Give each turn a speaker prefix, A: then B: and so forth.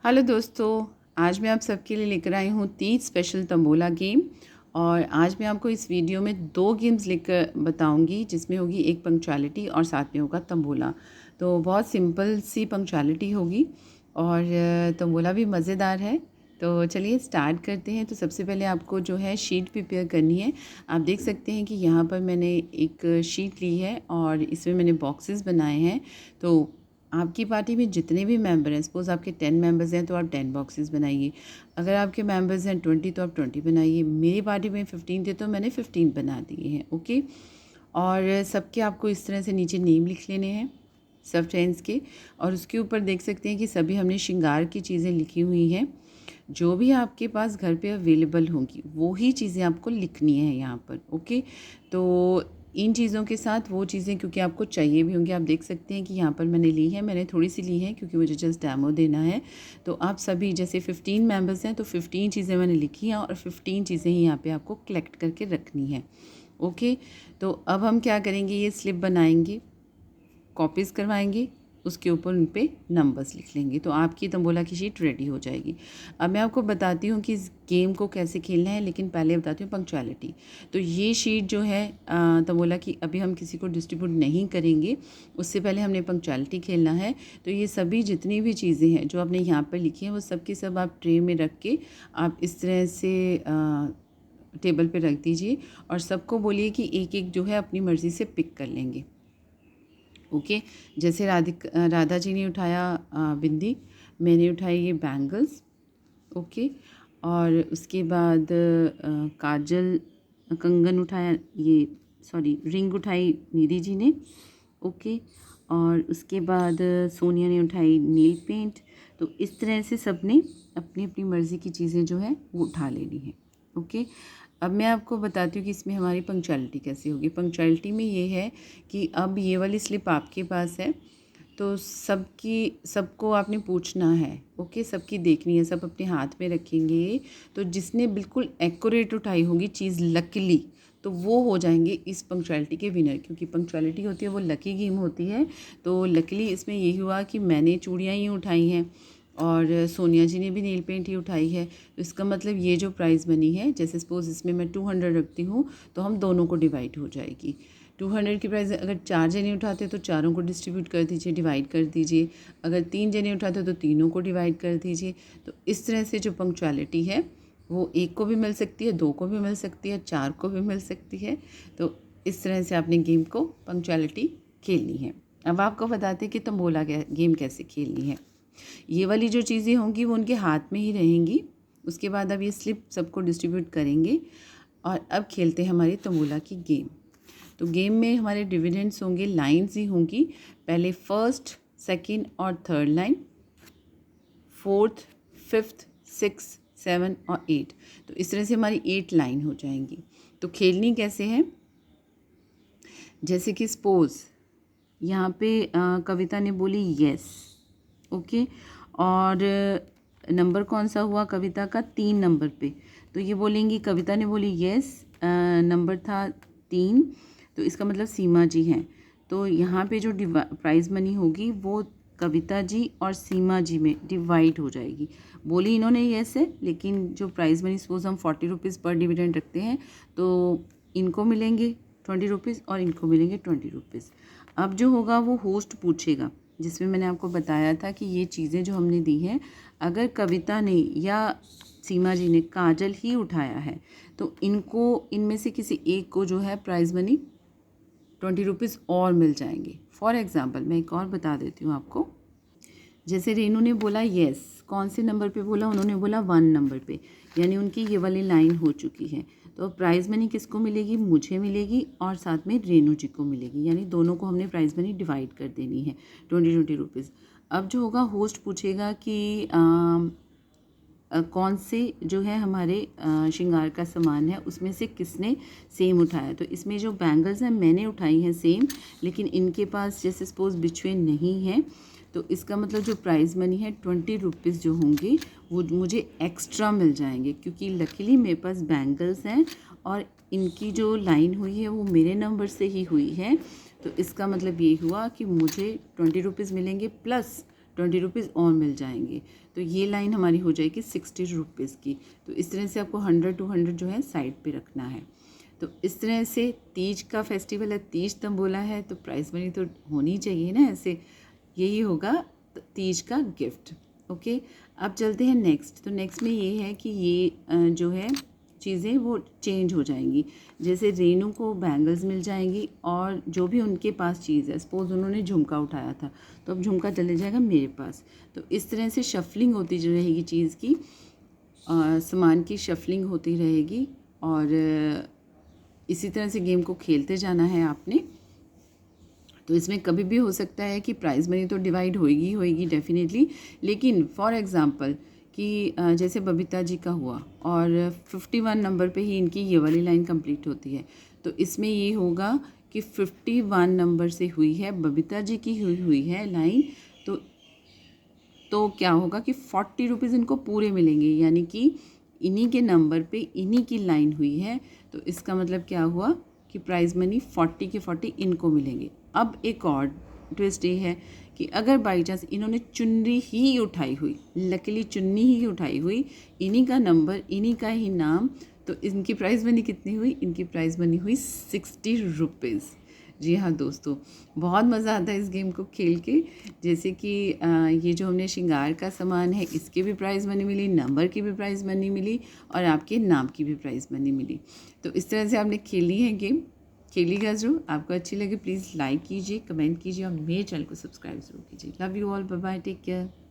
A: Hello दोस्तों, आज मैं आप सबके लिए लेकर आई हूँ तीज स्पेशल तंबोला गेम। और आज मैं आपको इस वीडियो में 2 गेम्स लेकर बताऊंगी, जिसमें होगी एक पंक्चुअलिटी और साथ में होगा तंबोला। तो बहुत सिंपल सी पंक्चुअलिटी होगी और तंबोला भी मज़ेदार है। तो चलिए स्टार्ट करते हैं। तो सबसे पहले आपको जो है शीट प्रिपेयर करनी है। आप देख सकते हैं कि यहाँ पर मैंने एक शीट ली है और इसमें मैंने बॉक्सेस बनाए हैं। तो आपकी पार्टी में जितने भी मेंबर हैं, सपोज़ आपके 10 मेंबर्स हैं तो आप 10 बॉक्सेस बनाइए। अगर आपके मेंबर्स हैं 20 तो आप 20 बनाइए। मेरी पार्टी में 15 थे तो मैंने 15 बना दिए हैं। ओके। और सबके आपको इस तरह से नीचे नेम लिख लेने हैं सब फ्रेंड्स के। और उसके ऊपर देख सकते हैं कि सभी हमने श्रृंगार की चीज़ें लिखी हुई हैं। जो भी आपके पास घर पे अवेलेबल होंगी वो ही चीज़ें आपको लिखनी है यहाँ पर। ओके। तो इन चीज़ों के साथ वो चीज़ें क्योंकि आपको चाहिए भी होंगी। आप देख सकते हैं कि यहाँ पर मैंने ली है, मैंने थोड़ी सी ली है क्योंकि मुझे जस्ट डेमो देना है। तो आप सभी जैसे 15 मेंबर्स हैं तो 15 चीज़ें मैंने लिखी हैं और 15 चीज़ें ही यहाँ पे आपको कलेक्ट करके रखनी है। ओके। तो अब हम क्या करेंगे, ये स्लिप बनाएंगे, कॉपीज़ करवाएंगे, उसके ऊपर उन पे नंबर्स लिख लेंगे तो आपकी तंबोला की शीट रेडी हो जाएगी। अब मैं आपको बताती हूँ कि इस गेम को कैसे खेलना है, लेकिन पहले बताती हूँ पंक्चुअलिटी। तो ये शीट जो है तंबोला की अभी हम किसी को डिस्ट्रीब्यूट नहीं करेंगे, उससे पहले हमने पंक्चुअलिटी खेलना है। तो ये सभी जितनी भी चीज़ें हैं जो आपने यहाँ पर लिखी हैं वो सब की सब आप ट्रे में रख के आप इस तरह से टेबल पे रख दीजिए और सबको बोलिए कि एक एक जो है अपनी मर्ज़ी से पिक कर लेंगे। ओके। जैसे राधा जी ने उठाया बिंदी, मैंने उठाई ये बैंगल्स। ओके। और उसके बाद काजल कंगन उठाया, ये सॉरी रिंग उठाई निधि जी ने। ओके। और उसके बाद सोनिया ने उठाई नील पेंट। तो इस तरह से सब ने अपनी अपनी मर्ज़ी की चीज़ें जो है वो उठा लेनी है। ओके। अब मैं आपको बताती हूँ कि इसमें हमारी पंक्चुअलिटी कैसे होगी। पंक्चुअलिटी में ये है कि अब ये वाली स्लिप आपके पास है तो सबको आपने पूछना है। ओके। सबकी देखनी है, सब अपने हाथ में रखेंगे। तो जिसने बिल्कुल एक्यूरेट उठाई होगी चीज़ लकीली, तो वो हो जाएंगे इस पंक्चुअलिटी के विनर, क्योंकि पंक्चुअलिटी होती है वो लकी गेम होती है। तो लकीली इसमें यही हुआ कि मैंने चूड़ियाँ ही उठाई हैं और सोनिया जी ने भी नेल पेंट ही उठाई है। तो इसका मतलब ये जो प्राइज़ बनी है, जैसे सपोज़ इसमें मैं 200 रखती हूँ तो हम दोनों को डिवाइड हो जाएगी। 200 की प्राइस अगर 4 जने उठाते तो चारों को डिस्ट्रीब्यूट कर दीजिए, डिवाइड कर दीजिए। अगर 3 जने उठाते तो तीनों को डिवाइड कर दीजिए। तो इस तरह से जो पंक्चुअलिटी है वो 1 को भी मिल सकती है, 2 को भी मिल सकती है, 4 को भी मिल सकती है। तो इस तरह से आपने गेम को पंक्चुअलिटी खेलनी है। अब आपको बताते हैं कि तंबोला गेम कैसे खेलनी है। ये वाली जो चीज़ें होंगी वो उनके हाथ में ही रहेंगी। उसके बाद अब ये स्लिप सबको डिस्ट्रीब्यूट करेंगे और अब खेलते हैं हमारी तंबोला की गेम। तो गेम में हमारे डिविडेंड्स होंगे, लाइंस ही होंगी। पहले फर्स्ट, सेकंड और third line, fourth, fifth, six, 7 और 8। तो इस तरह से हमारी 8 लाइन हो जाएंगी। तो खेलनी कैसे है, जैसे कि सपोज यहाँ पे कविता ने बोली यस। ओके। और नंबर कौन सा हुआ कविता का, 3 नंबर पे। तो ये बोलेंगी, कविता ने बोली यस, नंबर था 3, तो इसका मतलब सीमा जी हैं। तो यहाँ पे जो प्राइज़ मनी होगी वो कविता जी और सीमा जी में डिवाइड हो जाएगी। बोली इन्होंने यस है, लेकिन जो प्राइज़ मनी सपोज हम 40 रुपीज़ पर डिविडेंड रखते हैं तो इनको मिलेंगे 20 रुपीज़ और इनको मिलेंगे 20 रुपीज़। अब जो होगा वो होस्ट पूछेगा, जिसमें मैंने आपको बताया था कि ये चीज़ें जो हमने दी हैं, अगर कविता ने या सीमा जी ने काजल ही उठाया है तो इनको इनमें से किसी एक को जो है प्राइज़ मनी 20 रुपीज़ और मिल जाएंगे। फॉर एग्ज़ाम्पल मैं एक और बता देती हूँ आपको। जैसे रेनू ने बोला येस, कौन से नंबर पे बोला, उन्होंने बोला 1 नंबर पे, यानी उनकी ये वाली लाइन हो चुकी है। तो प्राइज़ मनी किसको मिलेगी, मुझे मिलेगी और साथ में रेनू जी को मिलेगी, यानी दोनों को हमने प्राइज़ मनी डिवाइड कर देनी है 20 रुपीज़। अब जो होगा होस्ट पूछेगा कि कौन से जो है हमारे श्रृंगार का सामान है उसमें से किसने सेम उठाया। तो इसमें जो बैंगल्स हैं मैंने उठाई हैं सेम, लेकिन इनके पास जैसे सपोज़ बिछुए नहीं हैं, तो इसका मतलब जो प्राइज़ मनी है 20 रुपीज़ जो होंगे वो मुझे एक्स्ट्रा मिल जाएंगे, क्योंकि लकीली मेरे पास बैंगल्स हैं और इनकी जो लाइन हुई है वो मेरे नंबर से ही हुई है। तो इसका मतलब ये हुआ कि मुझे 20 रुपीज़ मिलेंगे प्लस ₹20 और मिल जाएंगे। तो ये लाइन हमारी हो जाएगी ₹60 की। तो इस तरह से आपको 100-200 जो है साइड पे रखना है। तो इस तरह से तीज का फेस्टिवल है, तीज तंबोला है, तो प्राइस मनी तो होनी चाहिए ना। ऐसे यही होगा तीज का गिफ्ट। ओके, अब चलते हैं नेक्स्ट। तो नेक्स्ट में ये है कि ये जो है चीज़ें वो चेंज हो जाएंगी। जैसे रेनू को बैंगल्स मिल जाएंगी और जो भी उनके पास चीज़ है, सपोज़ उन्होंने झुमका उठाया था तो अब झुमका चले जाएगा मेरे पास। तो इस तरह से शफलिंग होती जो रहेगी चीज़ की, सामान की शफलिंग होती रहेगी। और इसी तरह से गेम को खेलते जाना है आपने। तो इसमें कभी भी हो सकता है कि प्राइज़ मनी तो डिवाइड होएगी होएगी डेफिनेटली, लेकिन फॉर एग्ज़ाम्पल कि जैसे बबीता जी का हुआ और 51 नंबर पे ही इनकी ये वाली लाइन कंप्लीट होती है। तो इसमें ये होगा कि 51 नंबर से हुई है, बबीता जी की हुई है लाइन। तो क्या होगा कि ₹40 इनको पूरे मिलेंगे, यानी कि इन्हीं के नंबर पे इन्हीं की लाइन हुई है। तो इसका मतलब क्या हुआ कि प्राइज़ मनी 40 के 40 इनको मिलेंगे। अब एक और ट्विस्ट ये है कि अगर बाई चांस इन्होंने चुन्नी ही उठाई हुई, लकीली चुन्नी ही उठाई हुई, इन्हीं का नंबर इन्हीं का ही नाम, तो इनकी प्राइज़ मनी कितनी हुई? इनकी प्राइज़ मनी हुई ₹60। जी हाँ दोस्तों, बहुत मज़ा आता है इस गेम को खेल के। जैसे कि ये जो हमने श्रृंगार का सामान है इसके भी प्राइज़ मनी मिली, नंबर की भी प्राइज़ मनी मिली और आपके नाम की भी प्राइज़ मनी मिली। तो इस तरह से आपने खेली है गेम, खेलिएगा ज़रूर। आपको अच्छी लगे प्लीज़ लाइक कीजिए, कमेंट कीजिए और मेरे चैनल को सब्सक्राइब ज़रूर कीजिए। Love you all, bye bye, take care.